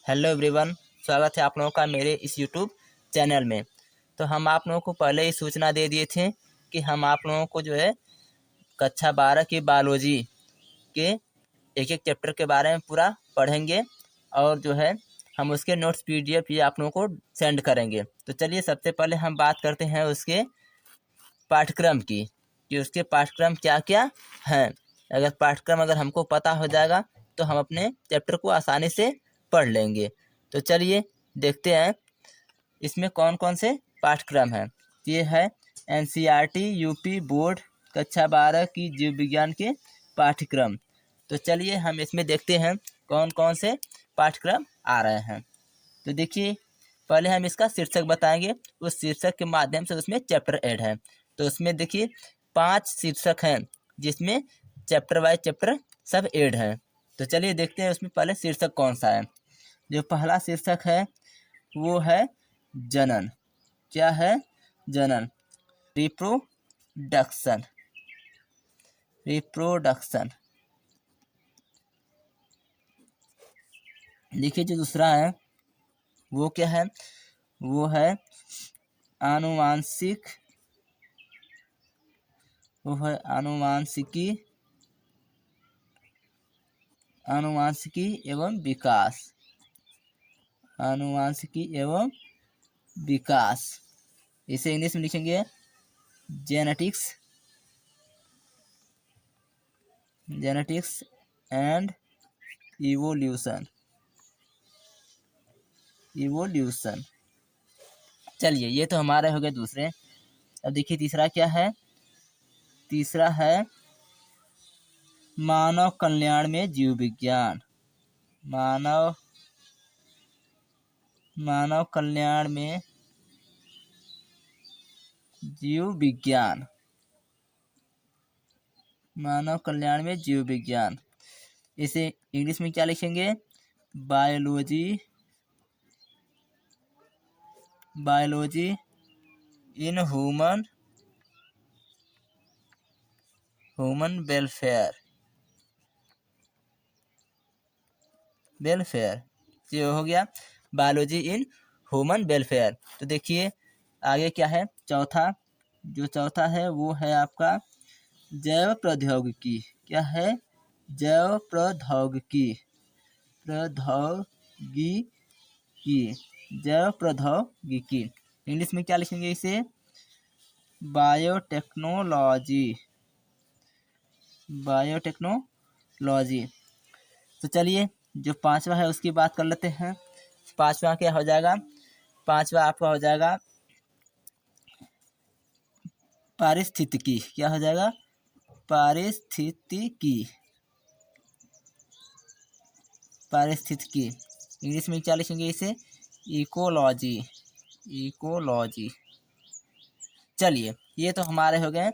Hello everyone, स्वागत है आप लोगों का मेरे इस यूट्यूब चैनल में। तो हम आप लोगों को पहले ही सूचना दे दिए थे कि हम आप लोगों को जो है कक्षा 12 की बायोलॉजी के एक एक चैप्टर के बारे में पूरा पढ़ेंगे और जो है हम उसके नोट्स पीडीएफ भी आप लोगों को सेंड करेंगे। तो चलिए सबसे पहले हम बात करते हैं उसके पाठ्यक्रम की कि उसके पाठ्यक्रम क्या क्या हैं। अगर पाठ्यक्रम हमको पता हो जाएगा तो हम अपने चैप्टर को आसानी से पढ़ लेंगे। तो चलिए देखते हैं इसमें कौन कौन से पाठ्यक्रम हैं। ये है एनसीईआरटी यूपी बोर्ड कक्षा 12 की जीव विज्ञान के पाठ्यक्रम। तो चलिए हम इसमें देखते हैं कौन कौन से पाठ्यक्रम आ रहे हैं। तो देखिए पहले हम इसका शीर्षक बताएंगे, उस शीर्षक के माध्यम से उसमें चैप्टर ऐड है। तो उसमें देखिए 5 शीर्षक हैं जिसमें चैप्टर वाइज चैप्टर सब ऐड हैं। तो चलिए देखते हैं उसमें पहले शीर्षक कौन सा है। जो पहला शीर्षक है वो है जनन। क्या है? जनन, रिप्रोडक्शन। रिप्रोडक्शन। देखिए जो दूसरा है वो क्या है? वो है आनुवांशिक। वो है आनुवांशिकी। आनुवांशिकी एवं विकास। आनुवांशिकी एवं विकास। इसे इंग्लिश में लिखेंगे genetics. Genetics and evolution. Evolution. चलिए ये तो हमारे हो गए दूसरे। अब देखिए तीसरा क्या है? तीसरा है मानव कल्याण में जीव विज्ञान। मानव कल्याण में जीव विज्ञान। मानव कल्याण में जीव विज्ञान। इसे इंग्लिश में क्या लिखेंगे? Biology. Biology in human welfare. ये हो गया बायोलॉजी इन ह्यूमन वेलफेयर। तो देखिए आगे क्या है? चौथा। जो चौथा है वो है आपका जैव प्रौद्योगिकी। क्या है? जैव प्रौद्योगिकी। जैव प्रौद्योगिकी। इंग्लिश में क्या लिखेंगे इसे? बायोटेक्नोलॉजी। बायोटेक्नोलॉजी। तो चलिए जो पांचवा है उसकी बात कर लेते हैं। पांचवा क्या हो जाएगा? पांचवा आपका हो जाएगा पारिस्थितिकी। क्या हो जाएगा? पारिस्थितिकी। पारिस्थितिकी। इंग्लिश में क्या लिखेंगे इसे? इकोलॉजी। इकोलॉजी। चलिए ये तो हमारे हो गए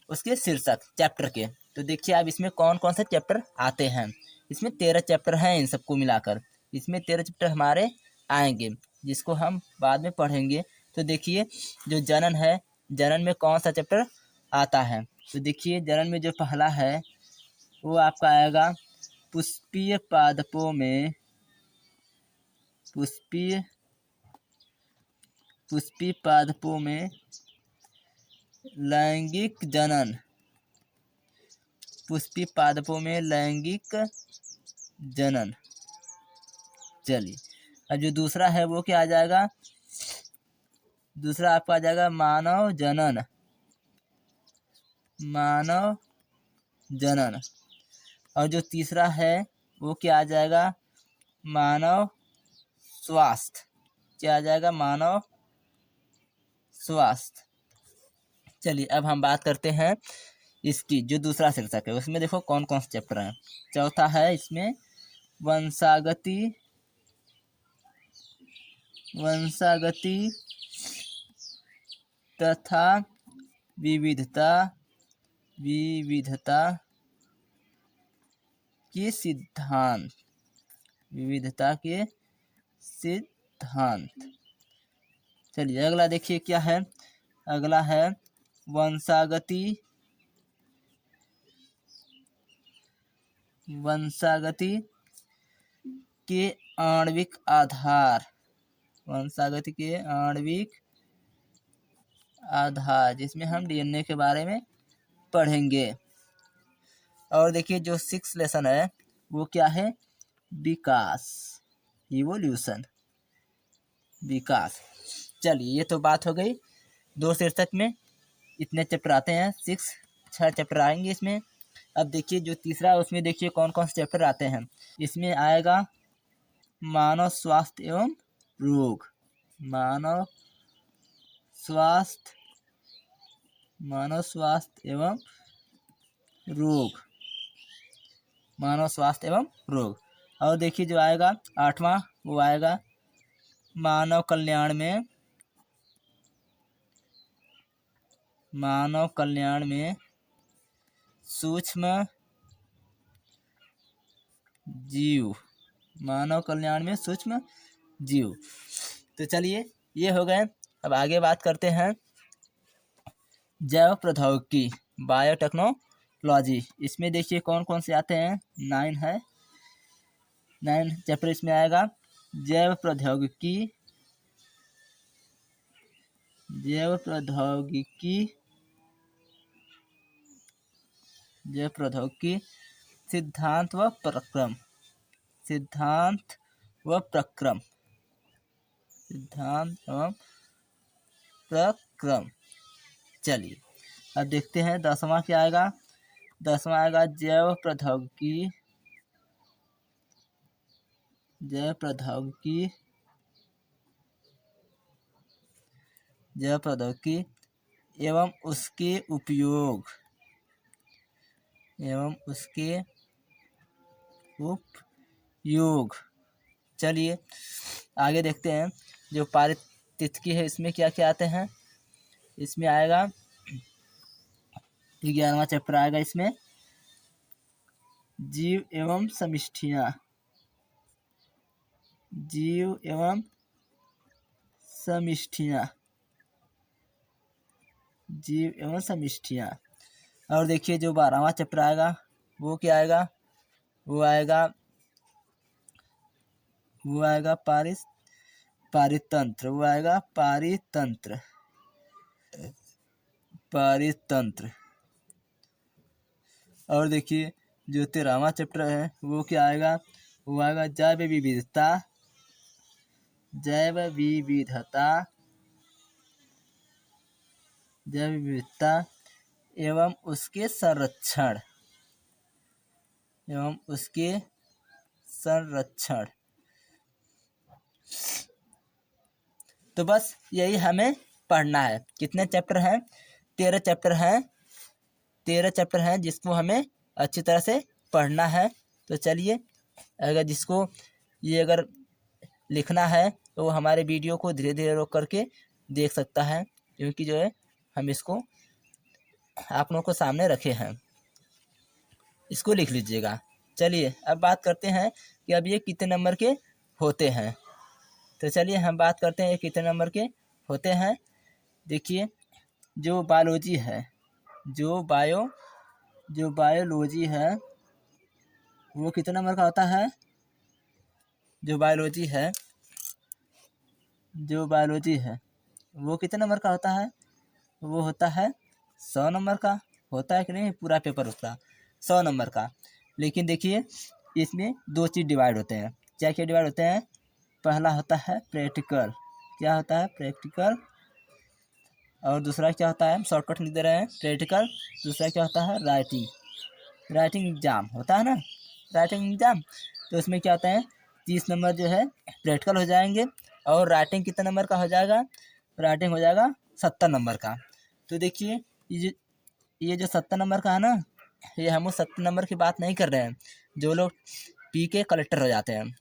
उसके शीर्षक चैप्टर के। तो देखिए अब इसमें कौन कौन से चैप्टर आते हैं। इसमें 13 चैप्टर हैं इन सबको मिलाकर। इसमें 13 चैप्टर हमारे आएंगे जिसको हम बाद में पढ़ेंगे। तो देखिए जो जनन है, जनन में कौन सा चैप्टर आता है? तो देखिए जनन में जो पहला है वो आपका आएगा पुष्पीय पादपों में। पुष्पीय पादपों में लैंगिक जनन। पुष्पीय पादपों में लैंगिक जनन। चलिए अब जो दूसरा है वो क्या आ जाएगा? दूसरा आपका आ जाएगा मानव जनन। मानव जनन। और जो तीसरा है वो क्या आ जाएगा? मानव स्वास्थ्य। क्या आ जाएगा? मानव स्वास्थ्य। चलिए अब हम बात करते हैं इसकी जो दूसरा शीर्षक है उसमें देखो कौन कौन से चैप्टर हैं। चौथा है इसमें वंशागति। वंशागति तथा विविधता। विविधता के सिद्धांत। विविधता के सिद्धांत। चलिए अगला देखिए क्या है। अगला है वंशागति। वंशागति के आणविक आधार, वंशागति के आणविक आधार, जिसमें हम डीएनए के बारे में पढ़ेंगे। और देखिए जो 6 लेसन है वो क्या है, विकास, इवोल्यूशन, विकास। चलिए ये तो बात हो गई 2 शीर्षक में इतने चैप्टर आते हैं, 6 चैप्टर आएंगे इसमें। अब देखिए जो तीसरा है उसमें देखिए कौन कौन से चैप्टर आते हैं। इसमें आएगा मानव स्वास्थ्य एवं रोग, मानव स्वास्थ्य एवं रोग, मानव स्वास्थ्य एवं रोग। और देखिए जो आएगा 8वां वो आएगा मानव कल्याण में सूक्ष्म जीव, मानव कल्याण में सूक्ष्म जीव। तो चलिए ये हो गए। अब आगे बात करते हैं जैव प्रौद्योगिकी, बायोटेक्नोलॉजी। इसमें देखिए कौन कौन से आते हैं, 9 है, 9 चैप्टर इसमें आएगा। जैव प्रौद्योगिकी, सिद्धांत व प्रक्रम, चलिए अब देखते हैं 10वां क्या आएगा। 10वां आएगा जैव प्रौद्योगिकी एवं उसके उपयोग, चलिए आगे देखते हैं जो पारिस्थितिकी है इसमें क्या क्या आते हैं। इसमें आएगा 11वां चैप्टर आएगा, इसमें जीव एवं समष्टियाँ, और देखिए जो 12वां चैप्टर आएगा वो क्या आएगा, वो आएगा पारितंत्र, और देखिए जो 13वां चैप्टर है वो क्या आएगा, वो आएगा जैव विविधता एवं उसके संरक्षण, तो बस यही हमें पढ़ना है। कितने चैप्टर हैं, 13 चैप्टर हैं जिसको हमें अच्छी तरह से पढ़ना है। तो चलिए अगर लिखना है तो वो हमारे वीडियो को धीरे धीरे रोक करके देख सकता है, क्योंकि जो है हम इसको आप लोगों को सामने रखे हैं, इसको लिख लीजिएगा। चलिए अब बात करते हैं कि अब ये कितने नंबर के होते हैं। तो चलिए हम बात करते हैं ये कितने नंबर के होते हैं। देखिए जो बायोलॉजी है वो कितने नंबर का होता है, जो बायोलॉजी है वो कितने नंबर का होता है, वो होता है 100 नंबर का, होता है कि नहीं, पूरा पेपर उसका 100 नंबर का। लेकिन देखिए इसमें 2 चीज़ डिवाइड होते हैं। क्या क्या डिवाइड होते हैं, पहला होता है प्रैक्टिकल, क्या होता है प्रैक्टिकल, और दूसरा क्या होता है, हम शॉर्टकट लिख दे रहे हैं प्रैक्टिकल, दूसरा क्या होता है राइटिंग एग्जाम होता है ना, राइटिंग एग्जाम। तो इसमें क्या होता है 30 नंबर जो है प्रैक्टिकल हो जाएंगे, और राइटिंग कितने नंबर का हो जाएगा, राइटिंग हो जाएगा 70 नंबर का। तो देखिए ये जो 70 नंबर का है ना, ये हम उस 70 नंबर की बात नहीं कर रहे हैं जो लोग पी के कलेक्टर हो जाते हैं,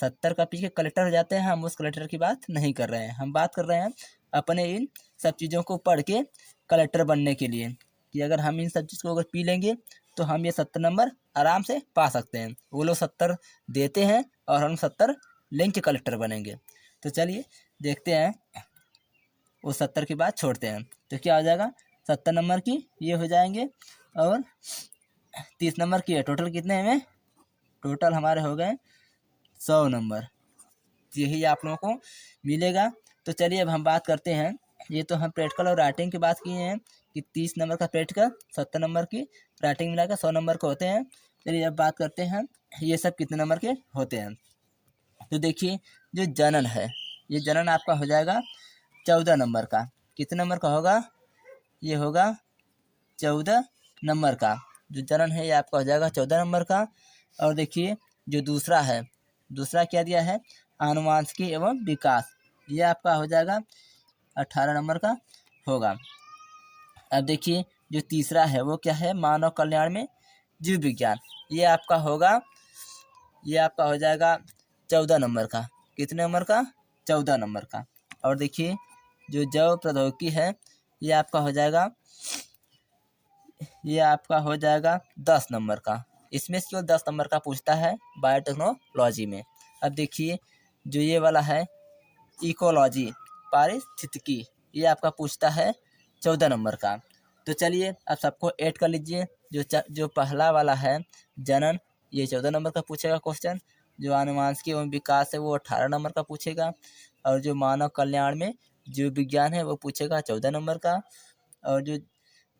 70 का पी के कलेक्टर हो जाते हैं, हम उस कलेक्टर की बात नहीं कर रहे हैं। हम बात कर रहे हैं अपने इन सब चीज़ों को पढ़ के कलेक्टर बनने के लिए, कि अगर हम इन सब चीज़ को अगर पी लेंगे तो हम ये 70 नंबर आराम से पा सकते हैं। वो लोग 70 देते हैं और हम 70 लेंगे कलेक्टर बनेंगे। तो चलिए देखते हैं, वो 70 की बात छोड़ते हैं। तो क्या हो जाएगा, 70 नंबर की ये हो जाएंगे, और 30 नंबर की है। टोटल कितने हैं, टोटल हमारे हो गए 100 नंबर। यही आप लोगों को मिलेगा। तो चलिए अब हम बात करते हैं, ये तो हम प्रैक्टिकल और राइटिंग की बात किए हैं कि 30 नंबर का प्रैक्टिकल, 70 नंबर की राइटिंग मिलाकर 100 नंबर के होते हैं। चलिए अब बात करते हैं ये सब कितने नंबर के होते हैं। तो देखिए जो जनन है, ये जनन आपका हो जाएगा 14 नंबर का। कितने नंबर का होगा? ये होगा 14 नंबर का। जो जनन है ये आपका हो जाएगा 14 नंबर का। और देखिए जो दूसरा है, दूसरा क्या दिया है? आनुवांशिकी एवं विकास, ये आपका हो जाएगा 18 नंबर का होगा। अब देखिए जो तीसरा है वो क्या है? मानव कल्याण में जीव विज्ञान, ये आपका होगा, ये आपका हो जाएगा 14 नंबर का। कितने नंबर का? 14 नंबर का। और देखिए जो जैव प्रौद्योगिकी है ये आपका हो जाएगा, ये आपका हो जाएगा 10 नंबर का। इसमें से केवल 10 नंबर का पूछता है बायोटेक्नोलॉजी में। अब देखिए जो ये वाला है इकोलॉजी, पारिस्थितिकी, ये आपका पूछता है 14 नंबर का। तो चलिए अब सबको ऐड कर लीजिए। जो पहला वाला है जनन, ये 14 नंबर का पूछेगा क्वेश्चन। जो आनुवांशिकी एवं विकास है वो 18 नंबर का पूछेगा। और जो मानव कल्याण में जीव विज्ञान है वो पूछेगा 14 नंबर का। और जो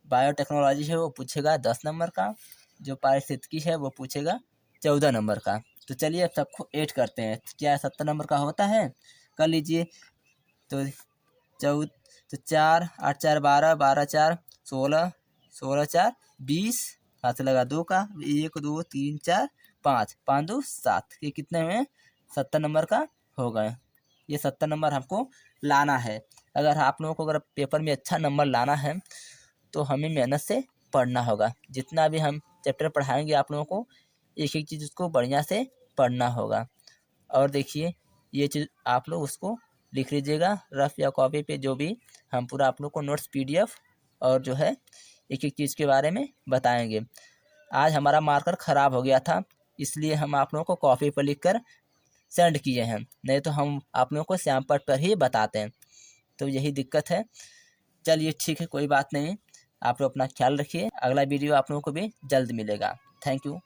बायोटेक्नोलॉजी है वो पूछेगा 10 नंबर का। जो पारिस्थितिकी है वो पूछेगा 14 नंबर का। तो चलिए अब सबको ऐड करते हैं। क्या 70 नंबर का होता है? कर लीजिए। तो 4 8 4 12, 12 4 16, 16 4 20, हाथ लगा 2 का, 1 2 3 4 5, 5 2 7, ये कितने हुए? 70 नंबर का हो गए। ये 70 नंबर हमको लाना है। अगर आप लोगों को अगर पेपर में अच्छा नंबर लाना है तो हमें मेहनत से पढ़ना होगा। जितना भी हम चैप्टर पढ़ाएंगे आप लोगों को, एक एक चीज़ उसको बढ़िया से पढ़ना होगा। और देखिए ये चीज़ आप लोग उसको लिख लीजिएगा रफ या कॉपी पे, जो भी हम पूरा आप लोग को नोट्स PDF और जो है एक एक चीज़ के बारे में बताएंगे। आज हमारा मार्कर ख़राब हो गया था, इसलिए हम आप लोगों को कॉपी पर लिख कर सेंड किए हैं, नहीं तो हम आप लोगों को सैंपल पर ही बताते हैं। तो यही दिक्कत है। चलिए ठीक है, कोई बात नहीं। आप लोग अपना ख्याल रखिए। अगला वीडियो आप लोगों को भी जल्द मिलेगा। Thank you.